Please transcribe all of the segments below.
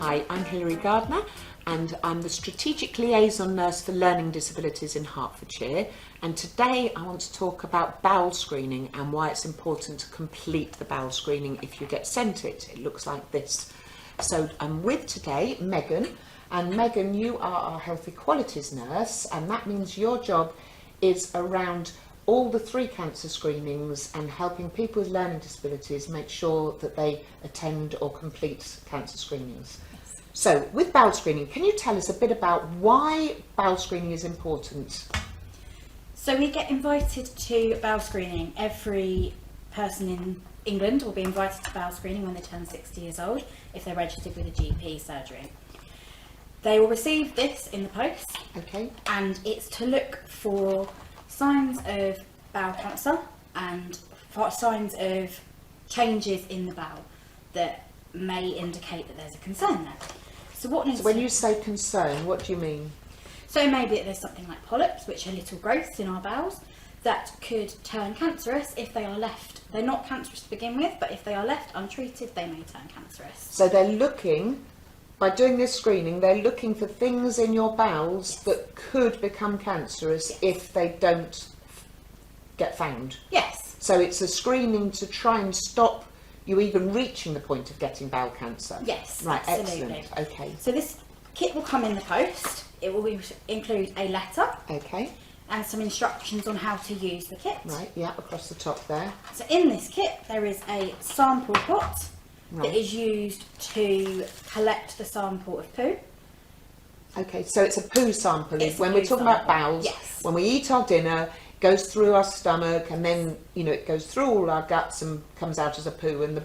Hi, I'm Hilary Gardner and I'm the Strategic Liaison Nurse for Learning Disabilities in Hertfordshire, and today I want to talk about bowel screening and why it's important to complete the bowel screening if you get sent it. It looks like this. So I'm with today Megan, and Megan, you are our Health Equalities Nurse, and that means your job is around all the 3 cancer screenings and helping people with learning disabilities make sure that they attend or complete cancer screenings. Yes. So with bowel screening, can you tell us a bit about why bowel screening is important? So we get invited to bowel screening. Every person in England will be invited to bowel screening when they turn 60 years old if they're registered with a GP surgery. They will receive this in the post, Okay. and it's to look for signs of bowel cancer and for signs of changes in the bowel that may indicate that there's a concern there. So When you say concern, what do you mean? So maybe that there's something like polyps, which are little growths in our bowels that could turn cancerous if they are left. They're not cancerous to begin with, but if they are left untreated, they may turn cancerous. So they're looking, by doing this screening, they're looking for things in your bowels that could become cancerous if they don't get found. Yes. So it's a screening to try and stop you even reaching the point of getting bowel cancer. Yes, Right, absolutely. excellent. Okay. So this kit will come in the post. It will include a letter Okay. and some instructions on how to use the kit. Right, yeah, across the top there. So in this kit there is a sample pot Right. that is used to collect the sample of poo. Okay, so it's a poo sample. It's a When poo we're talking about sample, bowels, yes. when we eat our dinner, it goes through our stomach and then, you know, it goes through all our guts and comes out as a poo, and the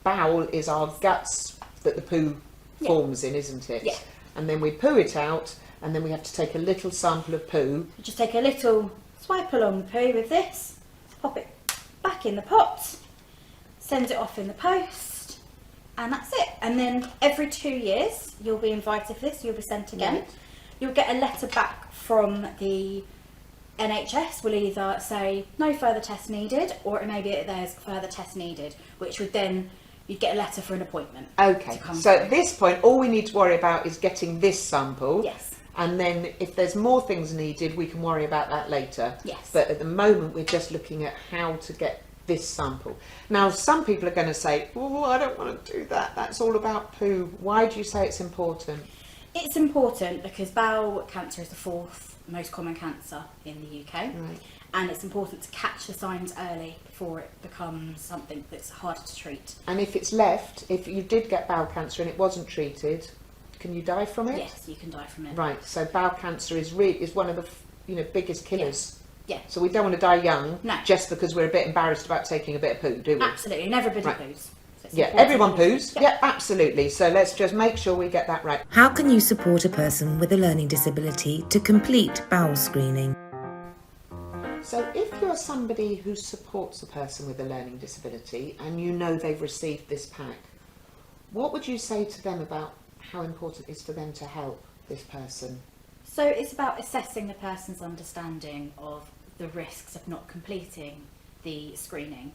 bowel is our guts that the poo forms in, isn't it? Yeah. And then we poo it out, and then we have to take a little sample of poo. Just take a little swipe along the poo with this, pop it back in the pot, send it off in the post, and that's it. And then every 2 years you'll be invited for this, you'll be sent again. Right. You'll get a letter back from the NHS, will either say no further tests needed, or it may be that there's further tests needed, which would then, you'd get a letter for an appointment. Okay, to come so through. at this point, all we need to worry about is getting this sample. Yes. And then if there's more things needed, we can worry about that later. Yes. But at the moment, we're just looking at how to get this sample. Now, some people are going to say, oh, I don't want to do that. That's all about poo. Why do you say it's important? It's important because bowel cancer is the 4th most common cancer in the UK. Right. And it's important to catch the signs early before it becomes something that's harder to treat. And if it's left, if you did get bowel cancer and it wasn't treated, can you die from it? Yes, you can die from it. Right, so bowel cancer is one of the biggest killers. Yeah. So we don't want to die young, No. just because we're a bit embarrassed about taking a bit of poo, do we? Absolutely, and everybody Right. poos. So it's Yeah, important everyone to- poos. Yeah, absolutely. So let's just make sure we get that right. How can you support a person with a learning disability to complete bowel screening? So if you're somebody who supports a person with a learning disability and you know they've received this pack, what would you say to them about how important it is for them to help this person? So it's about assessing the person's understanding of the risks of not completing the screening.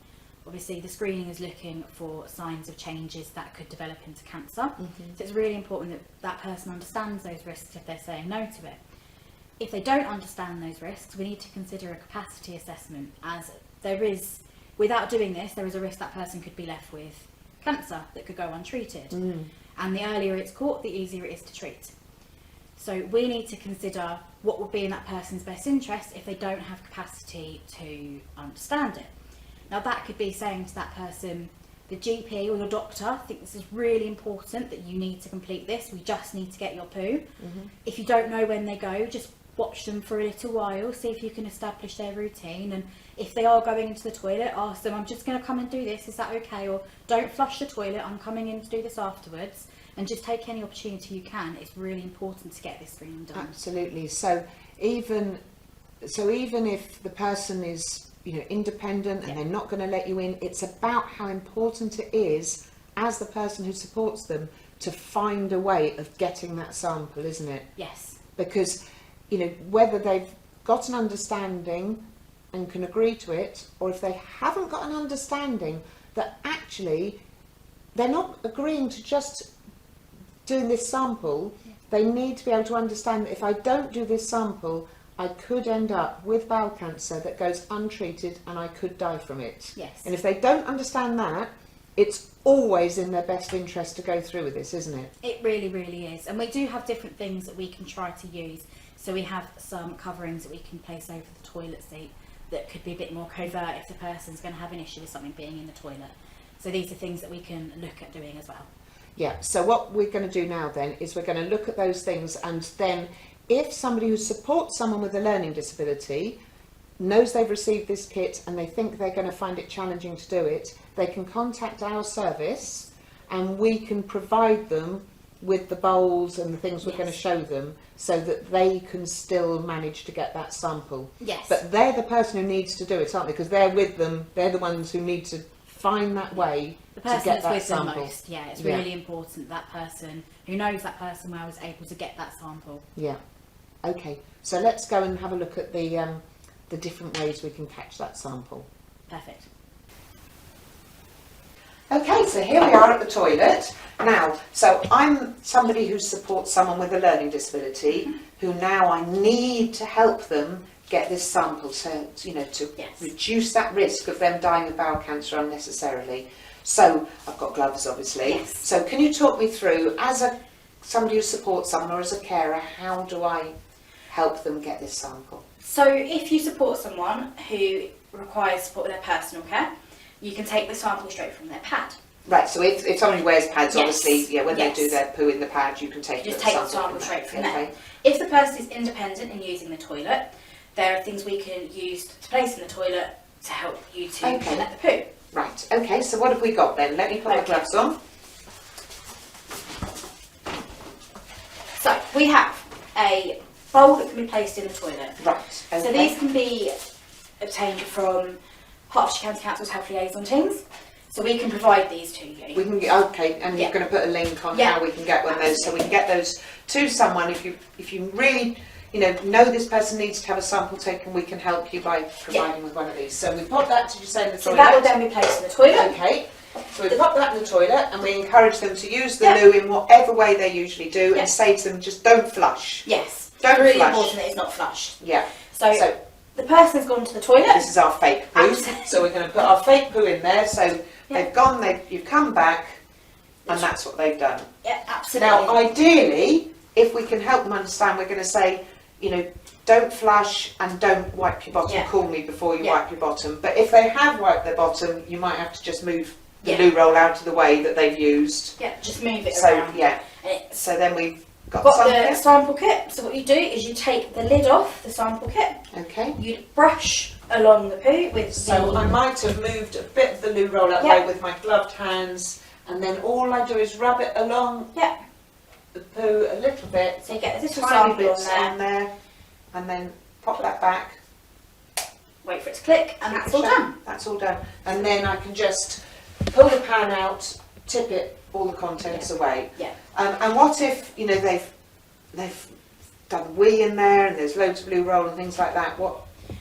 Obviously, the screening is looking for signs of changes that could develop into cancer. So it's really important that that person understands those risks if they're saying no to it. If they don't understand those risks, we need to consider a capacity assessment, as there is, without doing this, there is a risk that person could be left with cancer that could go untreated. And the earlier it's caught, the easier it is to treat. So we need to consider what would be in that person's best interest if they don't have capacity to understand it. Now that could be saying to that person, the GP or your doctor think this is really important that you need to complete this, we just need to get your poo. If you don't know when they go, just watch them for a little while, see if you can establish their routine, and if they are going into the toilet, ask them, I'm just going to come and do this, is that okay? Or don't flush the toilet, I'm coming in to do this afterwards. And just take any opportunity you can. It's really important to get this screening done. Absolutely. So even if the person is, independent and they're not going to let you in, it's about how important it is as the person who supports them to find a way of getting that sample, isn't it? Yes. Because, whether they've got an understanding and can agree to it, or if they haven't got an understanding that actually they're not agreeing to just doing this sample, they need to be able to understand that if I don't do this sample, I could end up with bowel cancer that goes untreated and I could die from it. Yes. And if they don't understand that, it's always in their best interest to go through with this, isn't it? It really, really is. And we do have different things that we can try to use. So we have some coverings that we can place over the toilet seat that could be a bit more covert if the person's going to have an issue with something being in the toilet. So these are things that we can look at doing as well. Yeah, so what we're going to do now then is we're going to look at those things, and then if somebody who supports someone with a learning disability knows they've received this kit and they think they're going to find it challenging to do it, they can contact our service and we can provide them with the bowls and the things we're going to show them so that they can still manage to get that sample. Yes. But they're the person who needs to do it, aren't they? Because they're with them, they're the ones who need to find that way The to person get that's that with sample. them most, yeah, it's really important that person who knows that person well is able to get that sample. Yeah. Okay, so let's go and have a look at the different ways we can catch that sample. Perfect. Okay, so here we are at the toilet. Now, so I'm somebody who supports someone with a learning disability who now I need to help them get this sample to, you know, to reduce that risk of them dying of bowel cancer unnecessarily. So I've got gloves, obviously. Yes. So can you talk me through, as somebody who supports someone or as a carer, how do I help them get this sample? So if you support someone who requires support with their personal care, you can take the sample straight from their pad. Right, so if somebody wears pads, Yes. obviously, yeah, when Yes. they do their poo in the pad, you can take You just the take the sample that. straight from Okay. there. If the person is independent in using the toilet, there are things we can use to place in the toilet to help you to Okay. collect the poo. Right, okay, so what have we got then? Let me put my Okay. gloves on. So we have a bowl that can be placed in the toilet. Right, okay. So these can be obtained from Hertfordshire County Council's Health Liaison teams. So we can provide these to you. We can get, okay, and you're Yeah. going to put a link on Yeah. how we can get one of those, so we can get those to someone. If you really, know this person needs to have a sample taken, we can help you by providing with one of these. So we pop that, did you say, in the So toilet? that will then be placed in the toilet. Okay, so we pop that in the toilet and we encourage them to use the Yeah. loo in whatever way they usually do Yeah. and say to them, just don't flush. Yes. Don't it's really flush. important that it's not flushed. Yeah. So the person's gone to the toilet. This is our fake poo, Absolutely. so we're going to put our fake poo in there. So Yeah. they've gone, you've come back, and that's what they've done. Yeah, absolutely. Now, ideally, if we can help them understand, we're going to say, don't flush and don't wipe your bottom. Yeah. Call me before you Yeah. wipe your bottom. But if they have wiped their bottom, you might have to just move the Yeah. loo roll out of the way that they've used. Yeah, just move it So around. yeah, And it's so then we've got got something. the sample kit. So what you do is you take the lid off the sample kit. Okay. You brush along the poo with So the... I might have moved a bit of the loo roll out the Yeah. way with my gloved hands, and then all I do is rub it along Yeah, the poo a little bit, so you get a little tiny sample on bits there. on there, and then pop that back. Wait for it to click, and that's all done. That's all done. And then I can just pull the pan out, tip it, all the contents away. Yeah. And what if they've done wee in there and there's loads of loo roll and things like that? What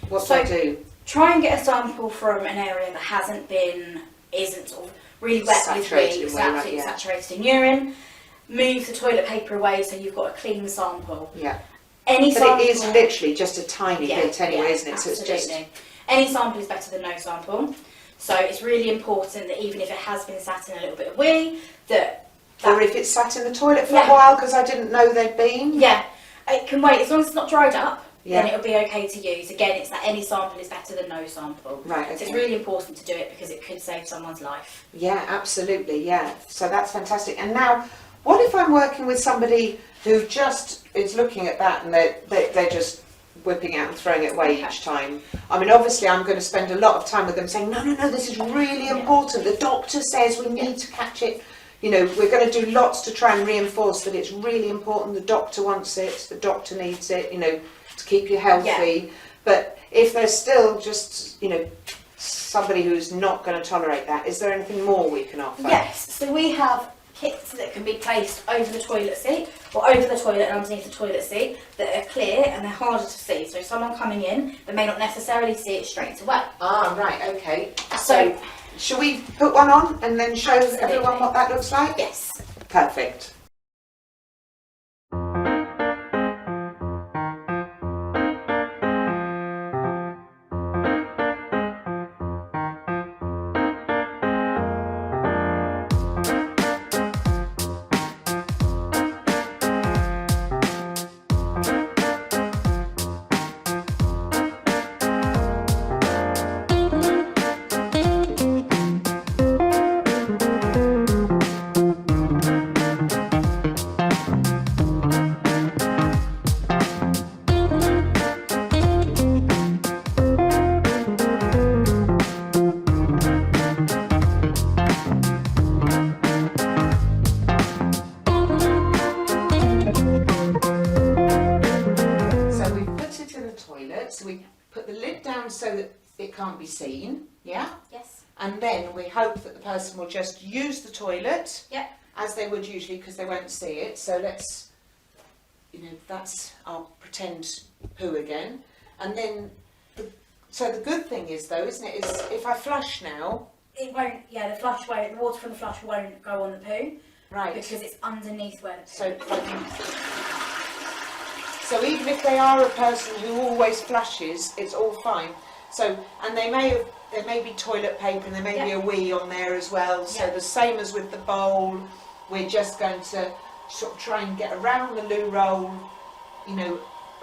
do So- I do? Try and get a sample from an area that isn't sort of really wet with Saturated wee, in it's wee, right, absolutely yeah. saturated in urine. Move the toilet paper away so you've got a clean sample. Yeah. Any But sample, it is literally just a tiny Yeah, bit anyway, yeah, isn't it? So it's just absolutely. Any sample is better than no sample. So it's really important that even if it has been sat in a little bit of wee, that or if it's sat in the toilet for Yeah. a while because I didn't know they'd been. yeah, it can wait as long as it's not dried up. Yeah. Then it'll be okay to use. Again, it's that any sample is better than no sample. Right, So it's okay. really important to do it because it could save someone's life. Yeah, absolutely, yeah. So that's fantastic. And now, what if I'm working with somebody who just is looking at that and they're just whipping out and throwing it away Okay. each time? I mean, obviously I'm going to spend a lot of time with them saying, no, this is really Yeah. important. The doctor says we need to catch it. We're going to do lots to try and reinforce that it's really important. The doctor wants it, the doctor needs it, to keep you healthy. But if there's still just, somebody who's not going to tolerate that, is there anything more we can offer? Yes, so we have kits that can be placed over the toilet seat or over the toilet and underneath the toilet seat that are clear and they're harder to see. So someone coming in, they may not necessarily see it straight away. Ah, right, okay. So, Shall we put one on and then show Absolutely. everyone what that looks like? yes. Perfect. toilet. So we put the lid down so that it can't be seen, yeah? Yes. And then we hope that the person will just use the toilet Yep. as they would usually because they won't see it. So let's, that's our pretend poo again. And then, so the good thing is though, isn't it, is if I flush now. It won't, the flush won't, the water from the flush won't go on the poo. Right. Because it's underneath where the poo So even if they are a person who always flushes, it's all fine. So, and there may be toilet paper and there may be a wee on there as well. So the same as with the bowl, we're just going to sort of try and get around the loo roll,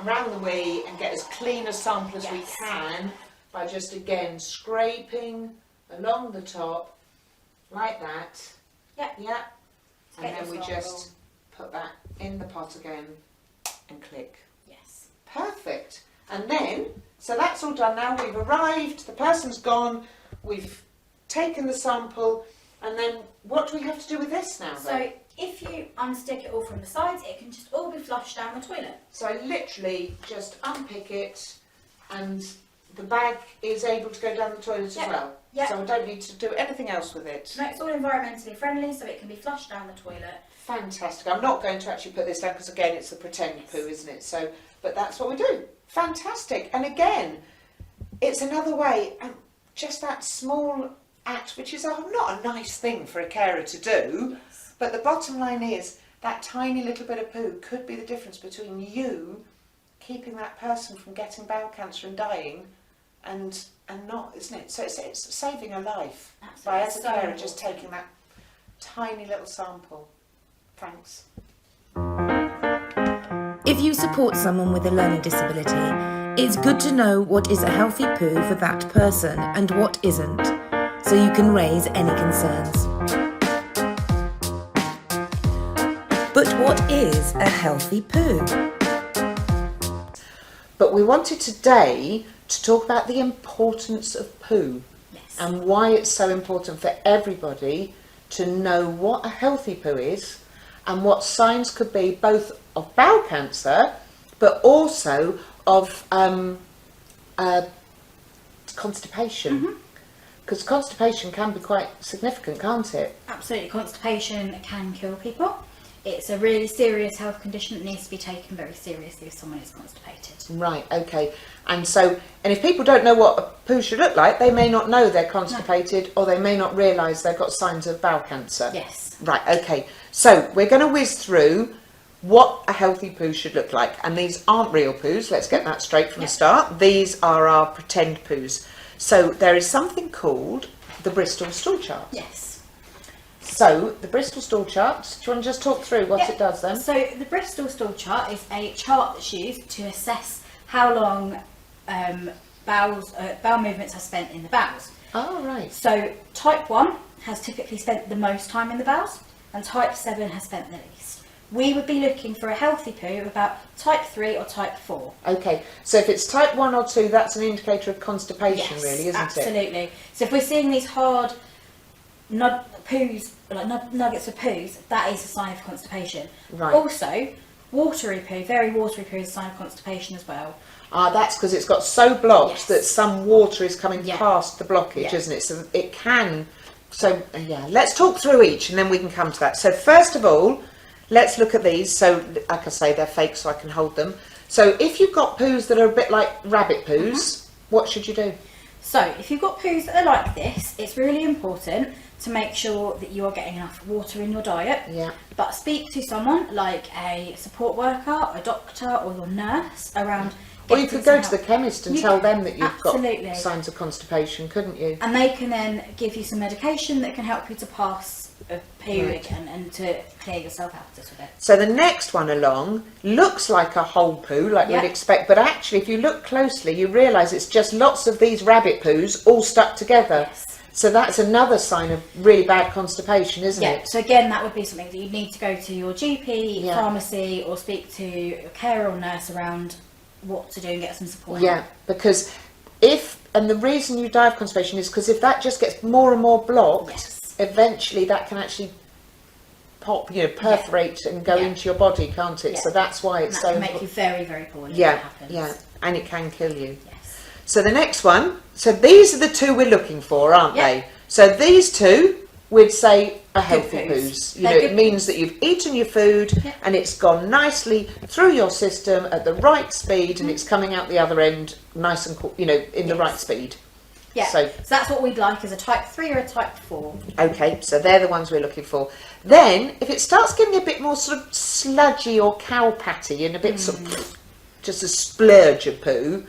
around the wee and get as clean a sample as we can by just again scraping along the top like that. Yeah. And then we just put that in the pot again and click. Yes. Perfect. And then, so that's all done now. We've arrived, the person's gone, we've taken the sample, and then what do we have to do with this now then? So if you unstick it all from the sides, it can just all be flushed down the toilet. So I literally just unpick it and the bag is able to go down the toilet as well. Yep. So I don't need to do anything else with it. No, it's all environmentally friendly, so it can be flushed down the toilet. Fantastic. I'm not going to actually put this down because again it's the pretend poo, isn't it? So, but that's what we do. Fantastic. And again, it's another way, just that small act, which is not a nice thing for a carer to do, but the bottom line is that tiny little bit of poo could be the difference between you keeping that person from getting bowel cancer and dying and not, isn't it? So it's saving a life. Absolutely. By as a So carer important. just taking that tiny little sample. Thanks. If you support someone with a learning disability, it's good to know what is a healthy poo for that person and what isn't, so you can raise any concerns. But what is a healthy poo? But we wanted today to talk about the importance of poo and why it's so important for everybody to know what a healthy poo is and what signs could be both of bowel cancer but also of constipation. Because constipation can be quite significant, can't it? Absolutely. Constipation can kill people. It's a really serious health condition that needs to be taken very seriously if someone is constipated. Right, okay. And if people don't know what a poo should look like, they may not know they're constipated or they may not realise they've got signs of bowel cancer. Yes. Right, okay. So we're going to whiz through what a healthy poo should look like. And these aren't real poos, let's get that straight from the start. These are our pretend poos. So there is something called the Bristol stool chart. Yes. So the Bristol stool chart, do you want to just talk through what it does then? So the Bristol stool chart is a chart that's used to assess how long bowel movements are spent in the bowels. Oh, right. So type 1 has typically spent the most time in the bowels and type 7 has spent the least. We would be looking for a healthy poo of about type 3 or type 4. Okay, so if it's type 1 or 2, that's an indicator of constipation, really, isn't it? Absolutely. So if we're seeing these hard poos, like nuggets of poos, that is a sign of constipation. Right. Also, watery poo, very watery poo is a sign of constipation as well. That's because it's got so blocked that some water is coming past the blockage, Yeah. isn't it? So it can. So let's talk through each and then we can come to that. So first of all, let's look at these. So like I say, they're fake, so I can hold them. So if you've got poos that are a bit like rabbit poos, what should you do? So if you've got poos that are like this, it's really important to make sure that you are getting enough water in your diet. Yeah. But speak to someone like a support worker, a doctor or your nurse around. Or you could go to the chemist and tell them that you've Absolutely. got signs of constipation, couldn't you? And they can then give you some medication that can help you to pass a poo again and to clear yourself out a little bit. So the next one along looks like a whole poo, like we'd expect, but actually if you look closely you realise it's just lots of these rabbit poos all stuck together. Yes. So that's another sign of really bad constipation, isn't Yeah, it? so again that would be something that you'd need to go to your GP, pharmacy or speak to a carer or nurse around what to do and get some support. Yeah, because and the reason you die of constipation is because if that just gets more and more blocked, eventually that can actually pop, perforate and go into your body, can't it? Yeah. So that's why it's And so that can make you very, very poorly when Yeah, that happens. yeah. and it can kill you. Yes. So the next one, so these are the two we're looking for, aren't Yeah. they? So these two, we'd say are healthy poos. poos. You They're know, it good means that you've eaten your food Yeah. and it's gone nicely through your system at the right speed and it's coming out the other end nice and cool, you know, in the Yes. right speed. Yeah. So- So that's what we'd like as a type 3 or a type 4. Okay, so they're the ones we're looking for. Then, if it starts getting a bit more sort of sludgy or cow patty and a bit sort of just a splurge of poo,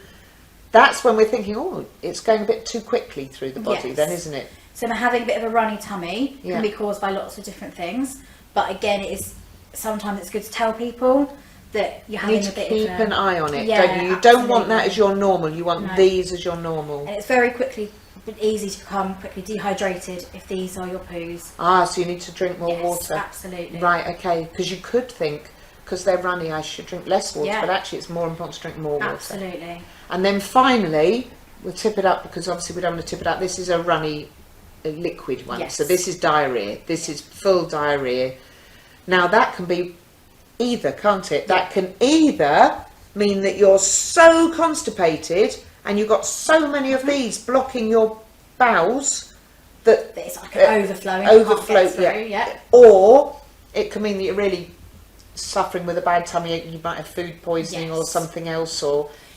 that's when we're thinking, oh, it's going a bit too quickly through the body Yes. then, isn't it? So having a bit of a runny tummy Yeah. can be caused by lots of different things. But again, sometimes it's good to tell people that you're You having need a to bit keep of an eye on it, Yeah, don't you? You don't want that absolutely. as your normal, you want No. these as your normal. And it's very easy to become quickly dehydrated if these are your poos. Ah, so you need to drink more Yes, water. absolutely. Right, okay, because you could think, because they're runny, I should drink less water, Yeah. but actually it's more important to drink more water. Absolutely. And then finally, we'll tip it up because obviously we don't want to tip it up. This is a runny liquid one. Yes. So this is diarrhea. This is full diarrhea. Now that can be either, can't it? That can either mean that you're so constipated and you've got so many of these blocking your bowels that That it's like an overflowing. overflow, Can't get through, yeah. or it can mean that you're really suffering with a bad tummy ache. You might have food poisoning or Yes. something else,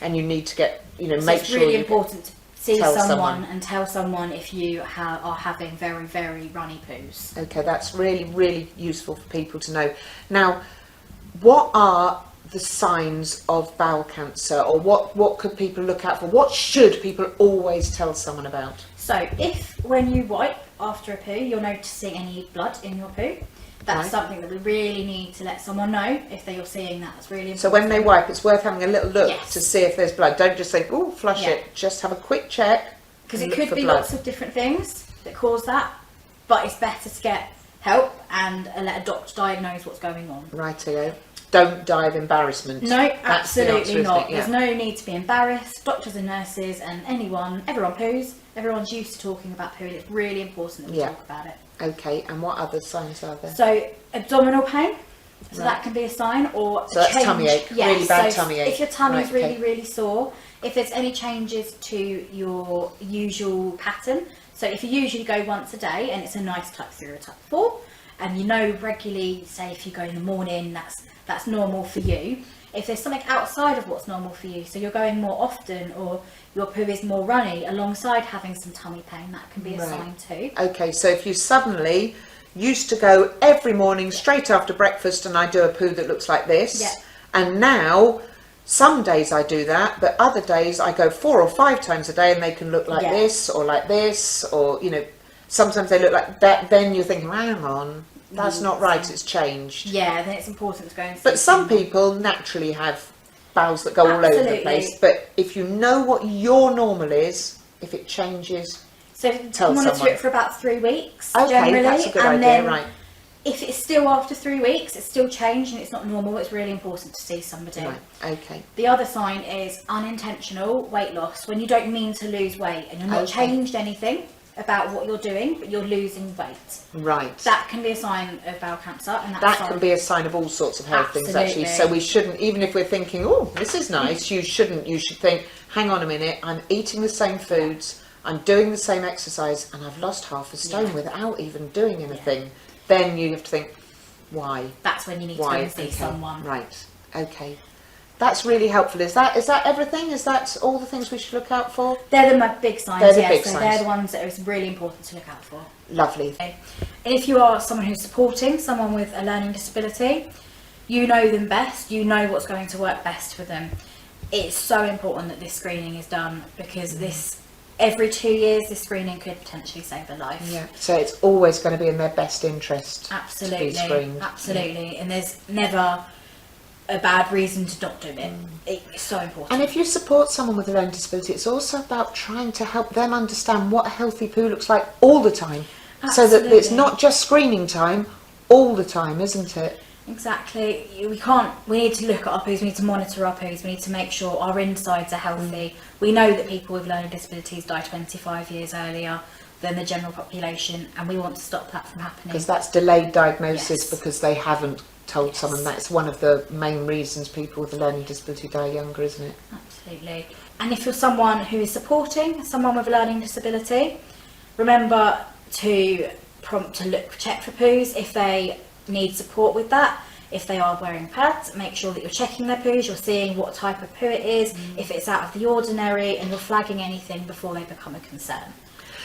and you need to get, So make it's sure really you important to see tell someone someone. and tell someone if you are having very, very runny poos. Okay, that's really, really useful for people to know. Now, what are the signs of bowel cancer, or what could people look out for? What should people always tell someone about? So if when you wipe after a poo, you're noticing any blood in your poo, that's Right. something that we really need to let someone know if you're seeing that. It's really important. So when they wipe, it's worth having a little look Yes. to see if there's blood. Don't just think, oh, flush Yeah. it. Just have a quick check. Because and it look could for be blood. lots of different things that cause that, but it's better to get help and let a doctor diagnose what's going on. Rightio. Don't die of embarrassment. No, That's the absolutely answer, isn't not. it? Yeah. There's no need to be embarrassed. Doctors and nurses and everyone poos. Everyone's used to talking about poo, and it's really important that we Yeah. talk about it. Okay, and what other signs are there? So abdominal pain, so Right. that can be a sign, or So a that's change. tummy ache, Yes, really bad so tummy ache. If your tummy's Right, okay. really, really sore, if there's any changes to your usual pattern, so if you usually go once a day and it's a nice type 3 or type 4, and you know regularly, say if you go in the morning, that's normal for you. If there's something outside of what's normal for you, so you're going more often or your poo is more runny alongside having some tummy pain, that can be a Right. sign too. Okay, so if you suddenly used to go every morning straight after breakfast and I do a poo that looks like this, Yeah. and now some days I do that, but other days I go 4 or 5 times a day and they can look like Yeah. this, or sometimes they look like that, then you're thinking, hang on, that's not right, it's changed. Yeah, then it's important to go and see But some someone. people naturally have bowels that go all over the Absolutely. place, but if you know what your normal is, if it changes, So Tell monitor someone. it for about 3 weeks okay, generally, that's a good and idea, then right. if it's still after 3 weeks, it's still changed and it's not normal, it's really important to see somebody. Right, okay. The other sign is unintentional weight loss, when you don't mean to lose weight and you're not Okay. changed anything about what you're doing, but you're losing weight. Right. That can be a sign of bowel cancer, and That can be a sign of all sorts of health things, actually. Absolutely. So we shouldn't, even if we're thinking, oh, this is nice, you should think, hang on a minute, I'm eating the same foods, I'm doing the same exercise, and I've lost half a stone Yeah. without even doing anything. Then you have to think, why? That's when you need to go Why? and see Okay. someone. Right, okay. That's really helpful. Is that everything? Is that all the things we should look out for? They're the big signs, They're the yes. big So signs. they're the ones that it's really important to look out for. Lovely. Okay. And if you are someone who's supporting someone with a learning disability, you know them best, you know what's going to work best for them. It's so important that this screening is done, because every 2 years this screening could potentially save a life. Yeah. So it's always going to be in their best interest Absolutely, to be screened. absolutely. And there's never a bad reason to not do it. It's so important. And if you support someone with a learning disability, it's also about trying to help them understand what a healthy poo looks like all the time. So that it's Absolutely. not just screening time all the time, isn't it? Exactly. We need to look at our poos, we need to monitor our poos, we need to make sure our insides are healthy. We know that people with learning disabilities die 25 years earlier than the general population, and we want to stop that from happening. Because that's delayed diagnosis Yes. because they haven't told someone that's one of the main reasons people with a learning disability die younger, isn't it? Absolutely. And if you're someone who is supporting someone with a learning disability, remember to prompt to check for poos if they need support with that. If they are wearing pads, make sure that you're checking their poos, you're seeing what type of poo it is, if it's out of the ordinary, and you're flagging anything before they become a concern.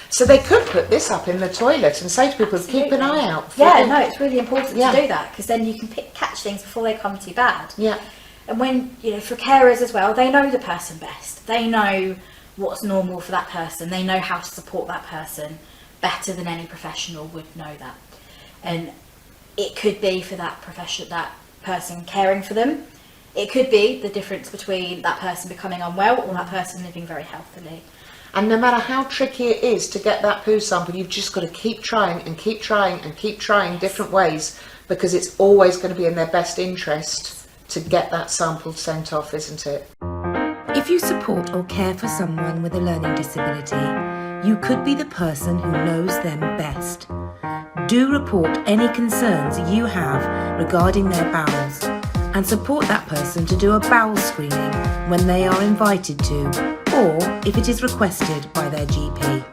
So they could put this up in the toilet and say to people, keep an eye out. Yeah, no, it's really important Yeah. to do that, because then you can catch things before they come too bad. Yeah. And when, for carers as well, they know the person best. They know what's normal for that person. They know how to support that person better than any professional would know that. And it could be for that person caring for them. It could be the difference between that person becoming unwell or that person living very healthily. And no matter how tricky it is to get that poo sample, you've just got to keep trying and keep trying and keep trying different ways, because it's always going to be in their best interest to get that sample sent off, isn't it? If you support or care for someone with a learning disability, you could be the person who knows them best. Do report any concerns you have regarding their bowels and support that person to do a bowel screening when they are invited to, or if it is requested by their GP.